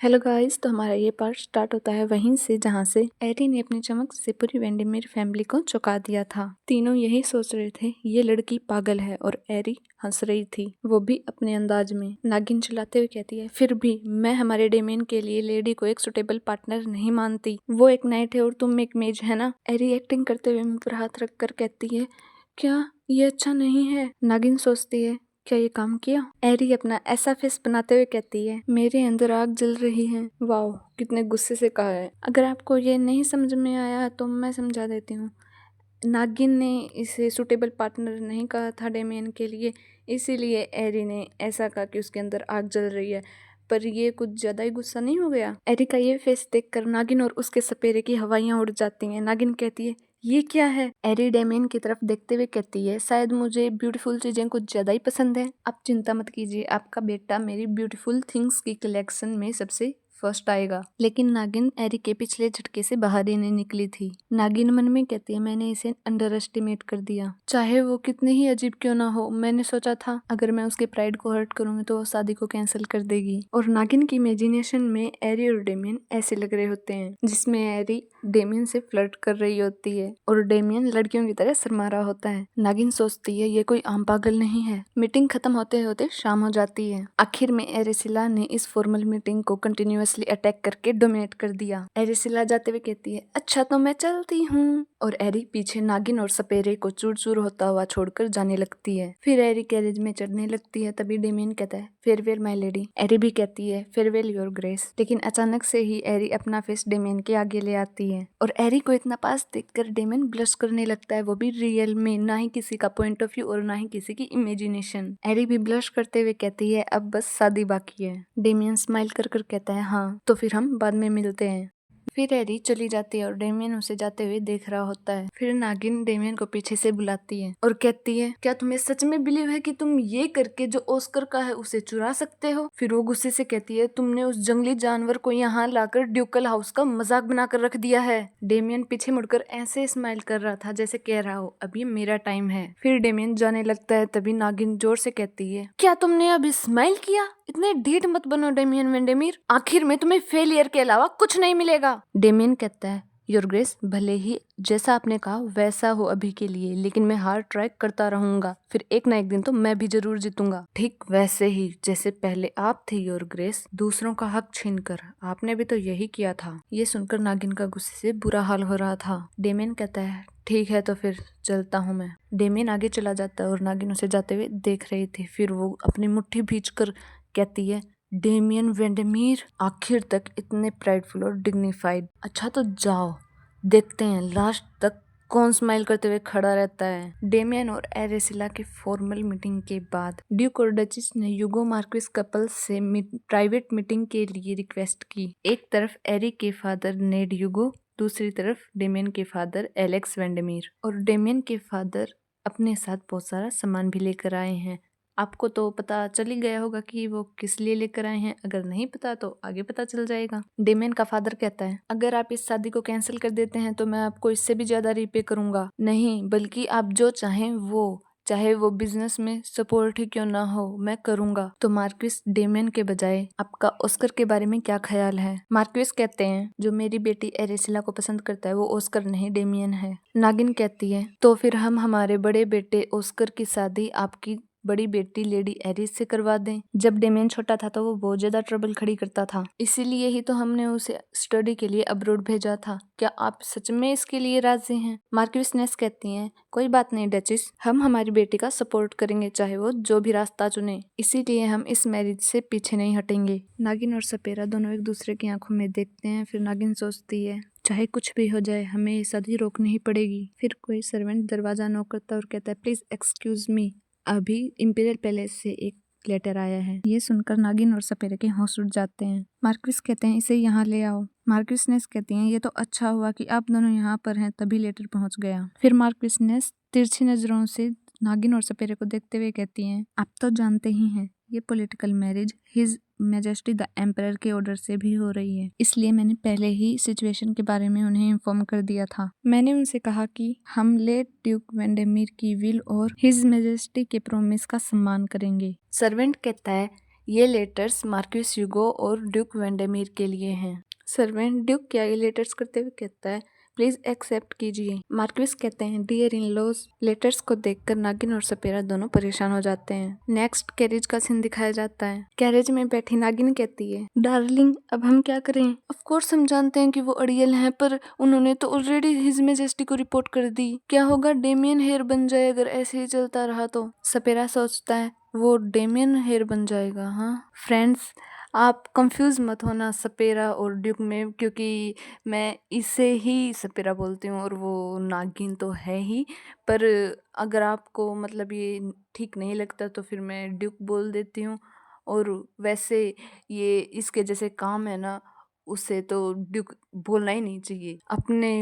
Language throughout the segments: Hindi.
हेलो गाइस, तो हमारा ये पार्ट स्टार्ट होता है वहीं से जहाँ से एरी ने अपनी चमक से पूरी वेंडेमेर फैमिली को चौंका दिया था। तीनों यही सोच रहे थे ये लड़की पागल है और एरी हंस रही थी, वो भी अपने अंदाज में। नागिन चिल्लाते हुए कहती है, फिर भी मैं हमारे डेमियन के लिए लेडी को एक सुटेबल पार्टनर नहीं मानती। वो एक नाइट है और तुम एक मेज है ना। एरी एक्टिंग करते हुए मुंह पर हाथ रखकर कहती है, क्या ये अच्छा नहीं है? नागिन सोचती है, क्या ये काम किया? एरी अपना ऐसा फेस बनाते हुए कहती है, मेरे अंदर आग जल रही है। वाओ, कितने गुस्से से कहा है। अगर आपको ये नहीं समझ में आया तो मैं समझा देती हूँ। नागिन ने इसे सुटेबल पार्टनर नहीं कहा था डेमियन के लिए, इसीलिए एरी ने ऐसा कहा कि उसके अंदर आग जल रही है। पर ये कुछ ज्यादा ही गुस्सा नहीं हो गया? एरी का ये फेस देखकर नागिन और उसके सपेरे की हवाइयां उड़ जाती हैं। नागिन कहती है, ये क्या है? एरी डेमियन की तरफ देखते हुए कहती है, शायद मुझे ब्यूटीफुल चीजें कुछ ज्यादा ही पसंद है। आप चिंता मत कीजिए, आपका बेटा मेरी ब्यूटीफुल थिंग्स की कलेक्शन में सबसे फर्स्ट आएगा। लेकिन नागिन एरी के पिछले झटके से बाहर ही नहीं निकली थी। नागिन मन में कहती है, मैंने इसे अंडर एस्टिमेट कर दिया, चाहे वो कितने ही अजीब क्यों ना हो। मैंने सोचा था अगर मैं उसके प्राइड को हर्ट करूंगी तो वो शादी को कैंसिल कर देगी। और नागिन की इमेजिनेशन में एरी और डेमियन ऐसे लग रहे होते हैं जिसमें एरी डेमियन से फ्लर्ट कर रही होती है और डेमियन लड़कियों की तरह शर्मा रहा होता है। नागिन सोचती है, ये कोई आम पागल नहीं है। मीटिंग खत्म होते होते शाम हो जाती है। आखिर में एरिसिला ने इस फॉर्मल मीटिंग को कंटिन्यूअसली अटैक करके डोमिनेट कर दिया। एरिसिला जाते हुए कहती है, अच्छा तो मैं चलती हूँ। और एरी पीछे नागिन और सपेरे को चूर चूर होता हुआ छोड़कर जाने लगती है। फिर एरी कैरेज में चढ़ने लगती है। तभी डेमियन कहता है, फेयरवेल माय लेडी। एरी भी कहती है, फेयरवेल योर ग्रेस। लेकिन अचानक से ही एरी अपना फेस डेमियन के आगे ले आती है और एरी को इतना पास देखकर डेमियन ब्लश करने लगता है, वो भी रियल में, ना ही किसी का पॉइंट ऑफ व्यू और ना ही किसी की इमेजिनेशन। एरी भी ब्लश करते हुए कहती है, अब बस शादी बाकी है। डेमियन स्माइल कर कर कहता है, हाँ तो फिर हम बाद में मिलते हैं। फिर एरी चली जाती है और डेमियन उसे जाते हुए देख रहा होता है। फिर नागिन डेमियन को पीछे से बुलाती है और कहती है, क्या तुम्हें सच में बिलीव है कि तुम ये करके जो ऑस्कर का है उसे चुरा सकते हो? फिर वो गुस्से से कहती है, तुमने उस जंगली जानवर को यहाँ लाकर ड्यूकल हाउस का मजाक बनाकर रख दिया है। डेमियन पीछे मुड़कर ऐसे स्माइल कर रहा था जैसे कह रहा हो, अब ये मेरा टाइम है। फिर डेमियन जाने लगता है। तभी नागिन जोर से कहती है, क्या तुमने अभी स्माइल किया? इतने ढीठ मत बनो डेमियन वेंडेमीर, आखिर में तुम्हें फेलियर के अलावा कुछ नहीं मिलेगा। डेमियन कहता है, योर ग्रेस, भले ही जैसा आपने कहा वैसा हो अभी के लिए, लेकिन मैं हार्ड ट्राई करता रहूंगा। फिर एक ना एक दिन तो मैं भी जरूर जीतूंगा, ठीक वैसे ही जैसे पहले आप थे योर ग्रेस, दूसरों का हक छीनकर। आपने भी तो यही किया था। ये सुनकर नागिन का गुस्से से बुरा हाल हो रहा था। डेमियन कहता है, ठीक है तो फिर चलता हूँ मैं। डेमियन आगे चला जाता है और नागिन उसे जाते हुए देख रही थी। फिर वो अपनी मुट्ठी भींचकर कहती है, डेमियन वेंडेमीर, आखिर तक इतने प्राइडफुल और डिग्निफाइड। अच्छा तो जाओ, देखते हैं लास्ट तक कौन स्माइल करते हुए खड़ा रहता है। डेमियन और एरेसिला की फॉर्मल मीटिंग के बाद ड्यूक और डचिस ने यूगो मार्क्विस कपल से प्राइवेट मीटिंग के लिए रिक्वेस्ट की। एक तरफ एरी के फादर नेड यूगो, दूसरी तरफ डेमियन के फादर एलेक्स वेंडेमीर। और डेमियन के फादर अपने साथ बहुत सारा सामान भी लेकर आए हैं। आपको तो पता चल ही गया होगा कि वो किस लिए लेकर आए हैं। अगर नहीं पता तो आगे पता चल जाएगा। डेमियन का फादर कहता है, अगर आप इस शादी को कैंसिल कर देते हैं तो मैं आपको इससे भी ज्यादा रीपे करूंगा। नहीं, बल्कि आप जो चाहें वो, चाहे वो बिजनेस में सपोर्ट ही क्यों ना हो, मैं करूंगा। तो मार्क्विस डेमियन के बजाय आपका ऑस्कर के बारे में क्या ख्याल है? मार्क्विस कहते हैं, जो मेरी बेटी एरेसिला को पसंद करता है वो ऑस्कर नहीं डेमियन है। नागिन कहती है, तो फिर हम हमारे बड़े बेटे ऑस्कर की शादी आपकी बड़ी बेटी लेडी एरिस से करवा दें। जब डेमियन छोटा था तो वो बहुत ज्यादा ट्रबल खड़ी करता था, इसीलिए ही तो हमने उसे स्टडी के लिए अब्रोड भेजा था। क्या आप सच में इसके लिए राजी हैं? मार्क्विस नेस कहती हैं, कोई बात नहीं डचिस, हम हमारी बेटी का सपोर्ट करेंगे चाहे वो जो भी रास्ता चुने, इसीलिए हम इस मैरिज से पीछे नहीं हटेंगे। नागिन और सपेरा दोनों एक दूसरे की आंखों में देखते हैं। फिर नागिन सोचती है, चाहे कुछ भी हो जाए हमें ये शादी रोकनी ही पड़ेगी। फिर कोई सर्वेंट दरवाजा नॉक करता है और कहता है, प्लीज एक्सक्यूज मी, अभी इंपीरियल पैलेस से एक लेटर आया है। ये सुनकर नागिन और सपेरे के होश उड़ जाते हैं। मार्क्विस कहते हैं, इसे यहाँ ले आओ। मार्क्विस नेस कहती हैं, ये तो अच्छा हुआ कि आप दोनों यहाँ पर हैं, तभी लेटर पहुँच गया। फिर मार्क्विस नेस तिरछी नजरों से नागिन और सपेरे को देखते हुए कहती हैं, आप तो जानते ही हैं ये political marriage his majesty the emperor के ऑर्डर से भी हो रही है, इसलिए मैंने पहले ही सिचुएशन के बारे में उन्हें इन्फॉर्म कर दिया था। मैंने उनसे कहा कि हम लेट ड्यूक वेंडेमीर की विल और हिज मैजेस्टी के प्रोमिस का सम्मान करेंगे। सर्वेंट कहता है, ये लेटर्स मार्क्विस ह्यूगो और ड्यूक वेंडेमीर के लिए हैं। सर्वेंट ड्यूक क्या ये लेटर्स करते हुए कहता है, प्लीज एक्सेप्ट कीजिए। मार्क्विस कहते हैं, डियर इन लॉज। लेटर्स को देखकर नागिन और सपेरा दोनों परेशान हो जाते हैं। नेक्स्ट कैरेज का सीन दिखाया जाता है। कैरेज में बैठी नागिन कहती है, डार्लिंग अब हम क्या करें? ऑफ कोर्स हम जानते हैं कि वो अड़ियल हैं, पर उन्होंने तो ऑलरेडी हिज मेजेस्टी को रिपोर्ट कर दी। क्या होगा? डेमियन हेयर बन जाए अगर ऐसे ही चलता रहा तो। सपेरा सोचता है, वो डेमियन हेयर बन जाएगा? हाँ फ्रेंड्स, आप कंफ्यूज मत होना सपेरा और ड्यूक में, क्योंकि मैं इसे ही सपेरा बोलती हूँ और वो नागिन तो है ही। पर अगर आपको मतलब ये ठीक नहीं लगता तो फिर मैं ड्यूक बोल देती हूँ। और वैसे ये इसके जैसे काम है ना, उसे तो ड्यूक बोलना ही नहीं चाहिए। अपने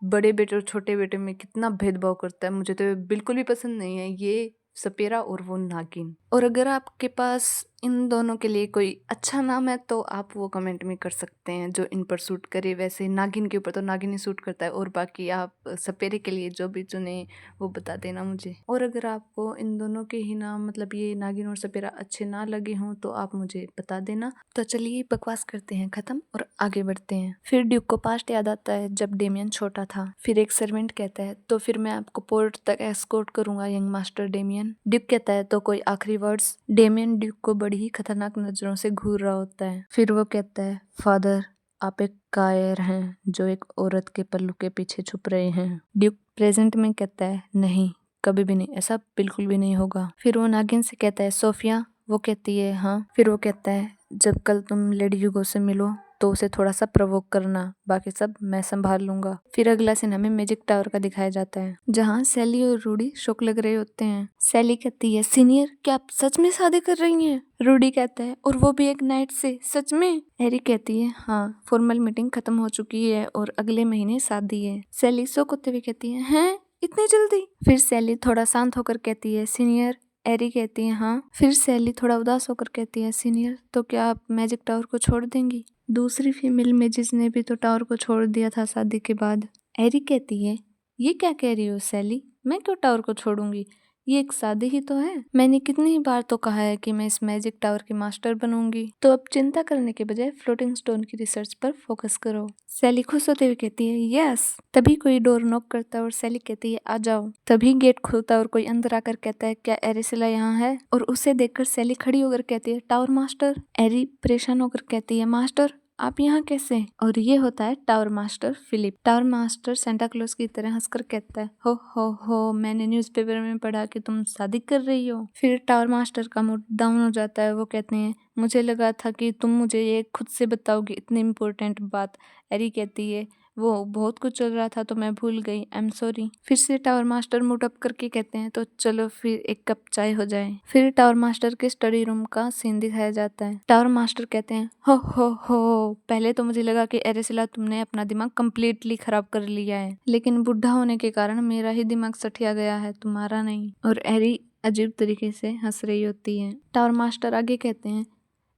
बड़े बेटे और छोटे बेटे में कितना भेदभाव करता है, मुझे तो बिल्कुल भी पसंद नहीं है ये सपेरा और वो नागिन। और अगर आपके पास इन दोनों के लिए कोई अच्छा नाम है तो आप वो कमेंट में कर सकते हैं जो इन पर सूट करे। वैसे नागिन के ऊपर तो नागिन ही सूट करता है, और बाकी आप सपेरे के लिए जो भी चुने वो बता देना मुझे। और अगर आपको इन दोनों के ही नाम मतलब ये नागिन और सपेरा अच्छे ना लगे हों तो आप मुझे बता देना। तो चलिए बकवास करते हैं खत्म और आगे बढ़ते हैं। फिर ड्यूक को पास्ट याद आता है जब डेमियन छोटा था। फिर एक सर्वेंट कहता है, तो फिर मैं आपको पोर्ट तक एस्कॉर्ट करूंगा यंग मास्टर डेमियन। ड्यूक कहता है, तो कोई आखिरी वर्ड्स? डेमियन ड्यूक को बड़ी ही खतरनाक नजरों से घूर रहा होता है। फिर वो कहता है, फादर आप एक कायर हैं जो एक औरत के पल्लू के पीछे छुप रहे हैं। ड्यूक प्रेजेंट में कहता है, नहीं कभी भी नहीं, ऐसा बिल्कुल भी नहीं होगा। फिर वो नागिन से कहता है, सोफिया? वो कहती है, हाँ। फिर वो कहता है, जब कल तुम लेडी ह्यूगो से मिलो तो उसे थोड़ा सा प्रवोक करना, बाकी सब मैं संभाल लूंगा। फिर अगला सीन हमें मैजिक टावर का दिखाया जाता है, जहाँ सैली और रूडी शौक लग रहे होते हैं। सैली कहती है, सीनियर क्या आप सच में शादी कर रही हैं? रूडी कहता है, और वो भी एक नाइट से? सच में? हैरी कहती है, हाँ फॉर्मल मीटिंग खत्म हो चुकी है और अगले महीने शादी है। सैली शौक होते हुए कहती है, हैं इतनी जल्दी? फिर सैली थोड़ा शांत होकर कहती है, सीनियर। एरी कहती है, हाँ। फिर सैली थोड़ा उदास होकर कहती है, सीनियर तो क्या आप मैजिक टावर को छोड़ देंगी? दूसरी फीमेल मेजिस ने भी तो टावर को छोड़ दिया था शादी के बाद। एरी कहती है, ये क्या कह रही हो सैली? मैं क्यों टावर को छोड़ूंगी? ये एक शादी ही तो है। मैंने कितनी ही बार तो कहा है कि मैं इस मैजिक टावर की मास्टर बनूंगी। तो अब चिंता करने के बजाय फ्लोटिंग स्टोन की रिसर्च पर फोकस करो। सैली खुश होते हुए कहती है, यस। तभी कोई डोर नॉक करता है और सैली कहती है, आ जाओ। तभी गेट खुलता है और कोई अंदर आकर कहता है, क्या एरिसिला यहाँ है? और उसे देखकर सैली खड़ी होकर कहती है, टावर मास्टर। एरी परेशान होकर कहती है, मास्टर आप यहाँ कैसे? और ये होता है tower master Philip. Tower master Santa Claus की तरह हंसकर कहता है, हो मैंने न्यूज़पेपर में पढ़ा कि तुम शादी कर रही हो। फिर टावर मास्टर का मूड डाउन हो जाता है। वो कहते हैं, मुझे लगा था कि तुम मुझे ये खुद से बताओगी इतनी इम्पोर्टेंट बात। एरी कहती है, वो बहुत कुछ चल रहा था तो मैं भूल गई, आई एम सॉरी। फिर से टावर मास्टर मूड अप करके कहते हैं, तो चलो फिर एक कप चाय हो जाए। फिर टावर मास्टर के स्टडी रूम का सीन दिखाया जाता है। टावर मास्टर कहते हैं, हो पहले तो मुझे लगा कि एरिसिला तुमने अपना दिमाग कम्प्लीटली खराब कर लिया है, लेकिन बुढ़ा होने के कारण मेरा ही दिमाग सठिया गया है, तुम्हारा नहीं। और एरी अजीब तरीके से हंस रही होती है। टावर मास्टर आगे कहते हैं,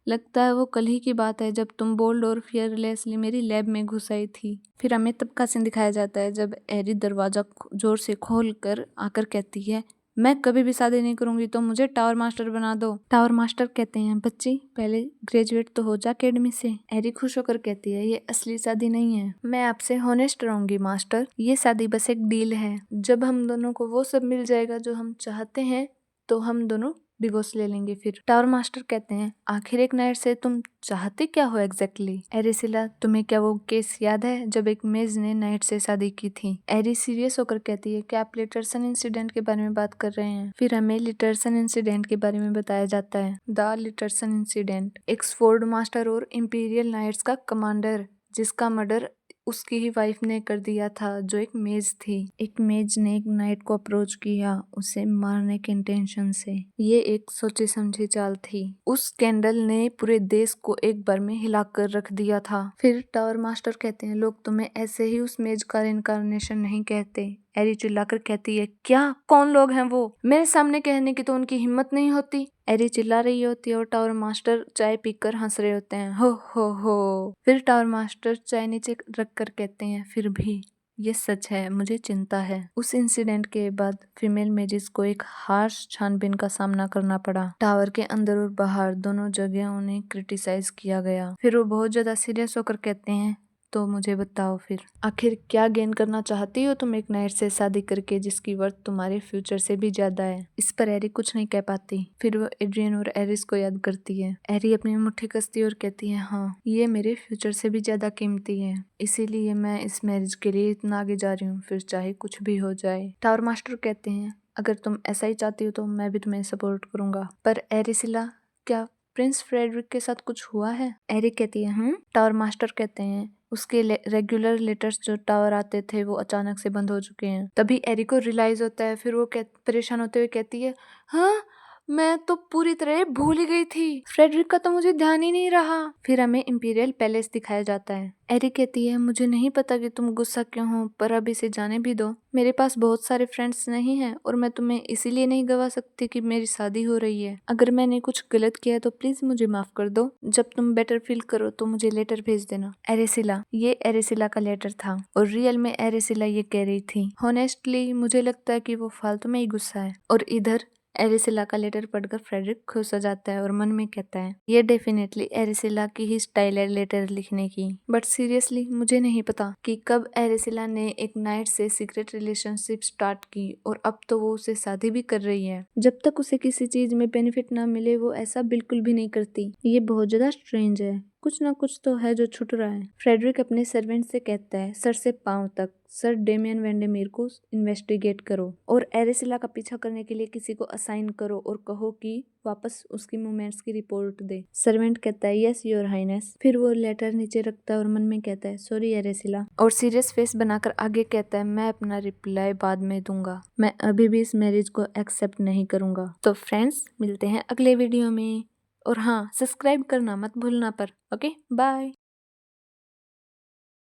लगता है वो कल ही की बात है जब तुम बोल्ड और फियरलेसली मेरी लैब में घुस आई थी। फिर हमें तब का सीन दिखाया जाता है जब एरी दरवाजा जोर से खोल कर आकर कहती है, मैं कभी भी शादी नहीं करूंगी, तो मुझे टावर मास्टर बना दो। टावर मास्टर कहते हैं, बच्ची पहले ग्रेजुएट तो हो जा अकेडमी से। एरी खुश होकर कहती है, ये असली शादी नहीं है, मैं आपसे होनेस्ट रहूंगी मास्टर। ये शादी बस एक डील है, जब हम दोनों को वो सब मिल जाएगा जो हम चाहते हैं तो हम दोनों डिवोर्स ले लेंगे। फिर टावर मास्टर कहते हैं, आखिर एक नाइट से तुम चाहते क्या हो एग्जैक्टली? एरिसिला तुम्हें क्या वो केस याद है जब एक मेज ने नाइट से शादी की थी? एरी सीरियस होकर कहती है, क्या आप लिटरसन इंसिडेंट के बारे में बात कर रहे हैं? फिर हमें लिटरसन इंसिडेंट के बारे में बताया जाता है। द लिटरसन इंसिडेंट, एक स्वॉर्ड मास्टर और इंपीरियल नाइट्स का कमांडर जिसका मर्डर उसकी ही वाइफ ने कर दिया था, जो एक मेज थी। एक मेज ने एक नाइट को अप्रोच किया उसे मारने के इंटेंशन से। ये एक सोची समझी चाल थी। उस कैंडल ने पूरे देश को एक बार में हिलाकर रख दिया था। फिर टावर मास्टर कहते हैं, लोग तुम्हें ऐसे ही उस मेज का इनकारनेशन नहीं कहते। एरी चिल्लाकर कहती है, क्या? कौन लोग हैं वो? मेरे सामने कहने की तो उनकी हिम्मत नहीं होती। एरी चिल्ला रही होती है और टावर मास्टर चाय पीकर हंस रहे होते हैं, हो। फिर टावर मास्टर चाय नीचे रख कर कहते हैं, फिर भी ये सच है, मुझे चिंता है। उस इंसिडेंट के बाद फीमेल मेजिस को एक हार्श छानबीन का सामना करना पड़ा। टावर के अंदर और बाहर दोनों जगह उन्हें क्रिटिसाइज किया गया। फिर वो बहुत ज्यादा सीरियस होकर कहते हैं, तो मुझे बताओ फिर आखिर क्या गेन करना चाहती हो तुम एक नाइट से शादी करके जिसकी वर्थ तुम्हारे फ्यूचर से भी ज्यादा है। इस पर एरी कुछ नहीं कह पाती। फिर वो एड्रियन और एरिस को याद करती है। एरी अपनी मुट्ठी कसती और कहती है, हाँ ये मेरे फ्यूचर से भी ज्यादा कीमती है, इसीलिए मैं इस मैरिज के लिए इतना आगे जा रही हूँ, फिर चाहे कुछ भी हो जाए। टावर मास्टर कहते हैं, अगर तुम ऐसा ही चाहती हो तो मैं भी तुम्हें सपोर्ट करूंगा। पर एरिसिला, क्या प्रिंस फ्रेडरिक के साथ कुछ हुआ है? एरी कहती है, टावर मास्टर कहते हैं उसके रेगुलर लेटर्स जो टावर आते थे वो अचानक से बंद हो चुके हैं। तभी एरी को रियलाइज होता है। फिर वो परेशान होते हुए कहती है, हाँ मैं तो पूरी तरह भूल ही गई थी, फ्रेडरिक का तो मुझे ध्यान ही नहीं रहा। फिर हमें इंपीरियल पैलेस दिखाया जाता है। एरी कहती है, मुझे नहीं पता कि तुम गुस्सा क्यों हो, पर अब इसे जाने भी दो। मेरे पास बहुत सारे फ्रेंड्स नहीं हैं और मैं तुम्हें इसीलिए नहीं गवा सकती कि मेरी शादी हो रही है। अगर मैंने कुछ गलत किया है तो प्लीज मुझे माफ कर दो। जब तुम बेटर फील करो तो मुझे लेटर भेज देना। एरेसिला, ये एरेसिला का लेटर था और रियल में एरेसिला ये कह रही थी, हॉनेस्टली मुझे लगता है कि वो फालतू में ही गुस्सा है। और इधर एरिसिला का लेटर पढ़कर फ्रेडरिक खुश हो जाता है और मन में कहता है, ये डेफिनेटली एरिसिला की ही स्टाइल है लेटर लिखने की। बट सीरियसली मुझे नहीं पता कि कब एरिसिला ने एक नाइट से सीक्रेट रिलेशनशिप स्टार्ट की और अब तो वो उसे शादी भी कर रही है। जब तक उसे किसी चीज में बेनिफिट ना मिले वो ऐसा बिल्कुल भी नहीं करती। ये बहुत ज्यादा स्ट्रेंज है, कुछ ना कुछ तो है जो छुट रहा है। फ्रेडरिक अपने सर्वेंट से कहता है, सर से पांव तक सर डेमियन वेंडेमीर को इन्वेस्टिगेट करो और एरिसिला का पीछा करने के लिए किसी को असाइन करो और कहो कि वापस उसकी मूवमेंट्स की रिपोर्ट दे। सर्वेंट कहता है, यस योर हाइनेस। फिर वो लेटर नीचे रखता है और मन में कहता है, सॉरी एरिसिला, और सीरियस फेस बनाकर आगे कहता है, मैं अपना रिप्लाई बाद में दूंगा, मैं अभी भी इस मैरिज को एक्सेप्ट नहीं करूंगा। तो फ्रेंड्स, मिलते हैं अगले वीडियो में और हाँ, सब्सक्राइब करना मत भूलना। पर ओके, बाय।